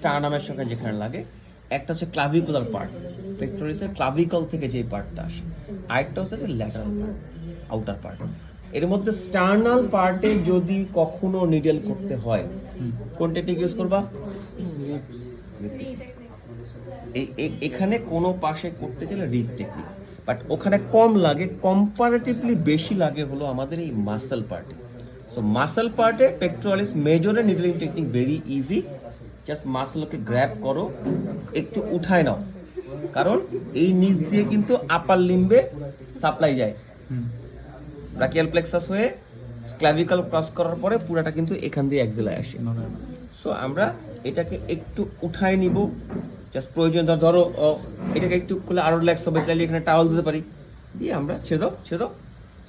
স্টারনামের সঙ্গে যেখানে লাগে, একটা হচ্ছে ক্লাভিকুলার পার্ট, পেক্টোরিসের ক্লাভিকল থেকে যে পার্টটা আসে, আরেকটা হচ্ছে ল্যাটারাল পার্ট, আউটার পার্ট। এর মধ্যে স্টার্নাল পার্টে যদি কখনো নিডল করতে হয়, কোন টেকনিক ইউজ করবা? এখানে কোনো পাশে করতে গেলে রিপ টেকনিক, বাট ওখানে কম লাগে, কম্পারেটিভলি বেশি লাগে হলো আমাদের এই মাসেল পার্টে। সো মাসেল পার্টে পেক্টোরালিস মেজরে needling technique very easy. Just মাসেলকে গ্র্যাব করো, একটু উঠায় নাও, কারণ এই নিচ দিয়ে কিন্তু আপার লিম্বে সাপ্লাই যায়, ব্রাকিয়াল প্লেক্সাস হয়ে ক্লাভিকল ক্রস করার পরে পুরাটা কিন্তু এখান দিয়ে এক্সেলায় আসে। সো আমরা এটাকে একটু উঠায় নিব, জাস্ট প্রয়োজন ধরো এটাকে একটু খুলে আরও রিল্যাক্স হবে, তাহলে এখানে টাওয়াল দিতে পারি, দিয়ে আমরা ছেড়ে দাও।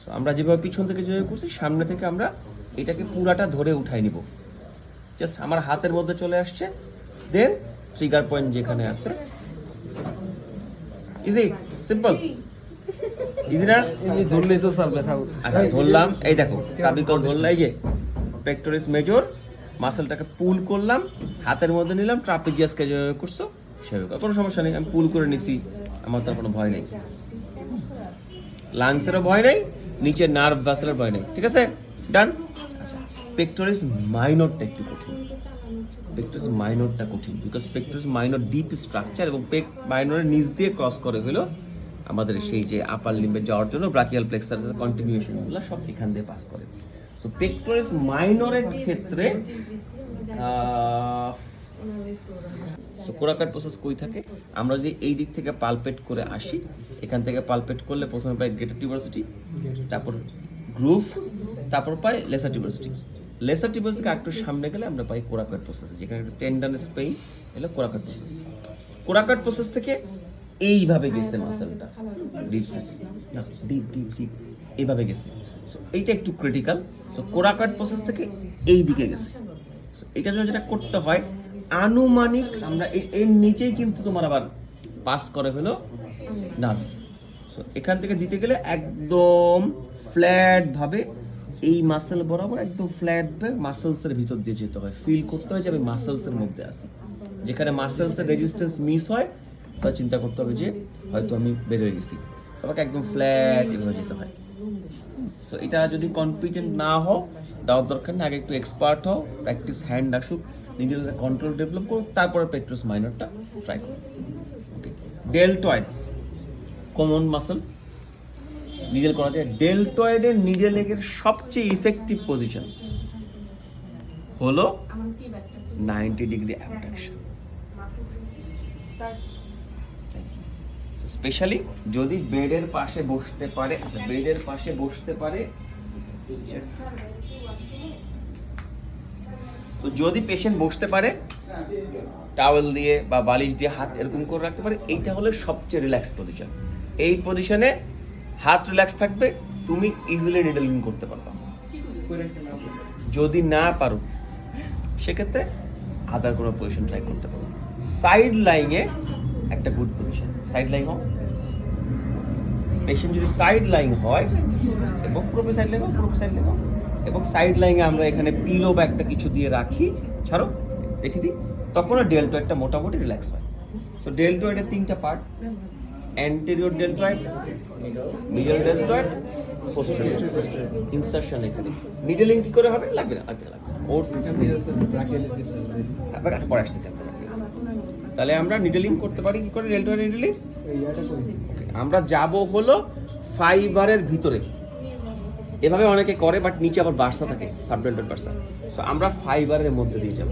সো আমরা যেভাবে পিছন থেকে যেভাবে করছি, সামনে থেকে আমরা এটাকে পুরাটা ধরে উঠাই নিব। জাস্ট আমার হাতের মধ্যে চলে আসছে, দেন ট্রিগার পয়েন্ট যেখানে আছে, ইজি, সিম্পল, ইজি না? ধরলেই তো স্যার ব্যথা হতো। আচ্ছা ধরলাম, এই দেখো ক্লাভিকল ধরলাম, এই যে পেক্টোরিস মেজর, মাসেলটাকে পুল করলাম, হাতের মধ্যে নিলাম, ট্রাপিজিয়াসকে যেভাবে করছো সেভাবে, কোনো সমস্যা নেই, আমি পুল করে নিছি, আমার তার কোনো ভয় নেই, লাংসেরও ভয় নেই, নিচের নার্ভ ভাসেলের ভয় নেই, ঠিক আছে, ডান। আচ্ছা, পেক্টোরিস মাইনরটা একটু কঠিন, পেক্টোরিস মাইনরটা কঠিন, because pectoris minor deep structure এবং মাইনরের নিচ দিয়ে ক্রস করে হলো আমাদের সেই যে আপার লিম্বে যাওয়ার জন্য ব্রাকিয়াল প্লেক্সার কন্টিনিউশনগুলো সব এখান দিয়ে পাস করে। সো পেক্টোরিস মাইনরের ক্ষেত্রে কোরাকাট প্রসেস কই থাকে, আমরা যদি এই দিক থেকে পালপেট করে আসি, এখান থেকে পালপেট করলে প্রথমে পাই গ্রেটার টিউবারসিটি, তারপর গ্রুভ, তারপর পাই লেসার টিউবারসিটি। লেসার টিউবারসিটি একটু সামনে গেলে আমরা পাই কোরাকাট প্রসেস, যেখানে একটু টেন্ডান স্পেইন এলো কোরাকাট প্রসেস। কোরাকাট প্রসেস থেকে এইভাবে গেছে মাসেলটা, ডিপ না, ডিপ এইভাবে গেছে। সো এইটা একটু ক্রিটিক্যাল। সো কোরাকাট প্রসেস থেকে এই দিকে গেছে। সো এটার জন্য যেটা করতে হয়, আনুমানিক আমরা এর নিচেই কিন্তু তোমার আবার পাস করে হলো নার্ভ। সো এখান থেকে দিতে গেলে একদম ফ্ল্যাট ভাবে এই মাসেল বরাবর একদম ফ্ল্যাট ভাবে মাসেলসের ভিতর দিয়ে যেতে হয়, ফিল করতে হয় যে আমি মাসেলসের মধ্যে আছি। যেখানে মাসেলসের রেজিস্ট্যান্স মিস হয়, তা চিন্তা করতে হবে যে হয়তো আমি বের হয়ে গেছি। সবাইকে একদম ফ্ল্যাট এভাবে যেতে হয়। সো এটা যদি কনফিডেন্ট না হও, দেওয়ার দরকার না, আগে একটু এক্সপার্ট হও, প্র্যাকটিস হ্যান্ড আসুক, নিজের কন্ট্রোল ডেভেলপ করো, তারপরে পেক্টোরিস মাইনরটা ট্রাই করো। ডেলটয়েড কমন মাসেল, নিডল করা যায়। ডেলটয়েডের নিডল লেগের সবচেয়ে ইফেক্টিভ পজিশন হলো 90 ডিগ্রি অ্যাবডাকশন। স্পেশালি যদি বেডের পাশে বসতে পারে, আচ্ছা বেডের পাশে বসতে পারে, তো যদি পেশেন্ট বসতে পারে টাওয়েল দিয়ে বা বালিশ দিয়ে হাত এরকম করে রাখতে পারে, এইটা হলো সবচেয়ে রিল্যাক্স পজিশন। এই পজিশনে হাত রিল্যাক্স থাকবে, তুমি ইজিলি নিডলিং করতে পারবা। যদি না পারো সেক্ষেত্রে আদার কোনো পজিশন ট্রাই করতে পারো। সাইড লাইংয়ে একটা গুড পজিশন, সাইড লাইং হোক, পেশেন্ট যদি সাইড লাইং হয় এবং প্রোপে সাইড লাইং হোক, এবং সাইড লাইংয়ে আমরা এখানে পিলো বা একটা কিছু দিয়ে রাখি, ছাড়ো রেখে দিই, তখনও ডেলটয়েডটা মোটামুটি রিল্যাক্স হয়। সো ডেলটয়েডের 3টা part, anterior deltoid, middle deltoid, posterior insertion. এখানে নিডলিং কি করে হবে? লাগবে না ওর পরে আসতেছে। তাহলে আমরা নিডলিং করতে পারি কি করে? ডেলটয়েড নিডলিং আমরা যাব হলো ফাইবারের ভিতরে, এভাবে অনেকে করে, বাট নিচে আবার বার্সা থাকে, সাবডেলটয়েড বার্সা। সো আমরা ফাইবারের মধ্যে দিয়ে যাব।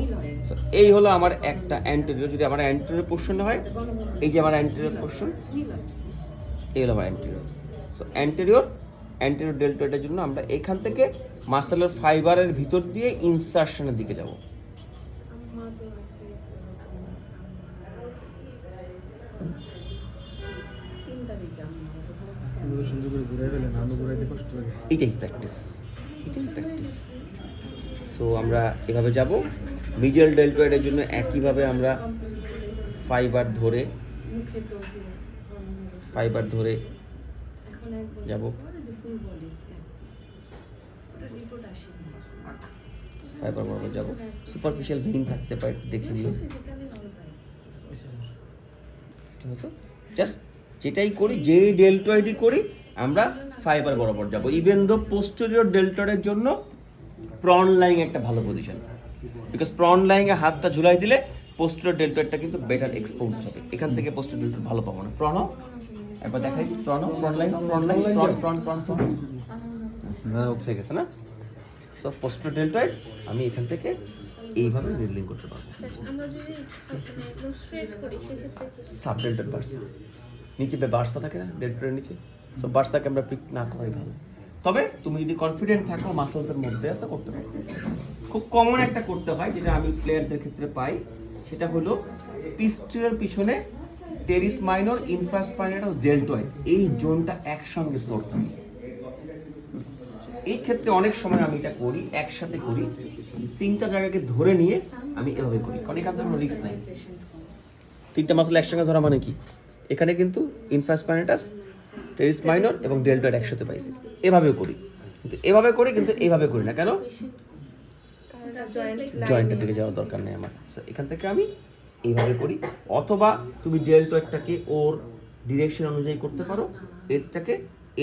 সো এই হলো আমার একটা অ্যান্টেরিয়র। যদি আমার অ্যান্টেরিয়র পোর্শন হয়, এই যে আমার অ্যান্টেরিয়র পোর্শন, এই হলো আমার অ্যান্টেরিয়র। সো অ্যান্টেরিয়র ডেলটয়েডের জন্য আমরা এখান থেকে মাসেলের ফাইবারের ভিতর দিয়ে ইনসারশনের দিকে যাব। এটাই প্র্যাকটিস। সো আমরা এভাবে যাব। মিডল ডেলটয়েডের জন্য একইভাবে আমরা ফাইবার ধরে যাব, ফাইবার বরাবর যাব। সুপারফিশিয়াল ভেইন থাকতে পারে, দেখে নিও। হতো জাস্ট যেটাই করি, যে ডেল্টয়েডই করি আমরা ফাইবার বরাবর যাব। ইভেন দো পোস্টেরিয়র ডেল্টয়েডের জন্য প্রন লাইং একটা ভালো পজিশন, বিকজ প্রন লাইংয়ে হাতটা ঝুলাই দিলে পোস্টেরিয়র ডেল্টয়েডটা কিন্তু বেটার এক্সপোজড হবে। এখান থেকে পোস্টেরিয়র ডেল্টয়েড ভালো পাবো না। প্রন একবার দেখাই, প্রন লাইন উঠে গেছে না? সো পোস্টেরিয়র ডেল্টয়েড আমি এখান থেকে এইভাবে রিলিং করতে পারবো। আমরা যদি একদম স্ট্রেট করি সেক্ষেত্রে সাবডেল্টয়েড বার্সা, নিচে বার্সা থাকে না ডেল্টয়েডের নিচে, সো বার্সাকে আমরা পিক না করাই ভালো। তবে তুমি যদি কনফিডেন্ট থাকো মাসলসের মধ্যে আসা করতে পারো। খুব কমন একটা করতে হয় যেটা আমি প্লেয়ারদের ক্ষেত্রে পাই, সেটা হলো পিস্টুলের পিছনে টেরিস মাইনর, ইনফ্রাস্পাইনাটাস, ডেল্টয়েড, এই জোনটা একসঙ্গে সোর থাকে। এই ক্ষেত্রে অনেক সময় আমি এটা করি, একসাথে করি, তিনটা জায়গাকে ধরে নিয়ে আমি এভাবে করি, কারণ এখানে কোনো রিস্ক নাই। তিনটা মাসল একসঙ্গে ধরা মানে কি, এখানে কিন্তু ইনফ্রাস্পাইনাটাস, টেরিস মাইনর এবং ডেল্টয়েড একসাথে পাইছি। এভাবেও করি, কিন্তু এভাবে করি, কিন্তু এইভাবে করি না। কেন? জয়েন্টের দিকে যাওয়ার দরকার নেই আমার। So, এখান থেকে আমি এইভাবে করি, অথবা তুমি ডেল্টয়েডটাকে ওর ডিরেকশন অনুযায়ী করতে পারো, এরটাকে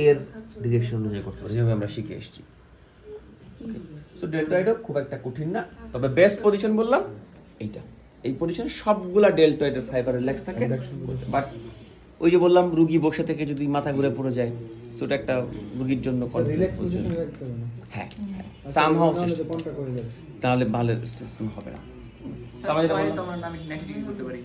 এর ডিরেকশন অনুযায়ী করতে পারো, যেভাবে আমরা শিখে এসেছি। সো ডেল্টয়েডও খুব একটা কঠিন না, তবে বেস্ট পজিশন বললাম এইটা। এই পজিশন সবগুলা ডেল্টয়েডের ফাইবার রিল্যাক্স থাকে, বাট ওই যে বললাম রুগী বসে থেকে যদি মাথা ঘুরে পড়ে যায়, সো এটা একটা রুগীর জন্য হ্যাঁ সামহাও তাহলে ভালো হবে না। আমরা 90 ডিগ্রি করতে পারি।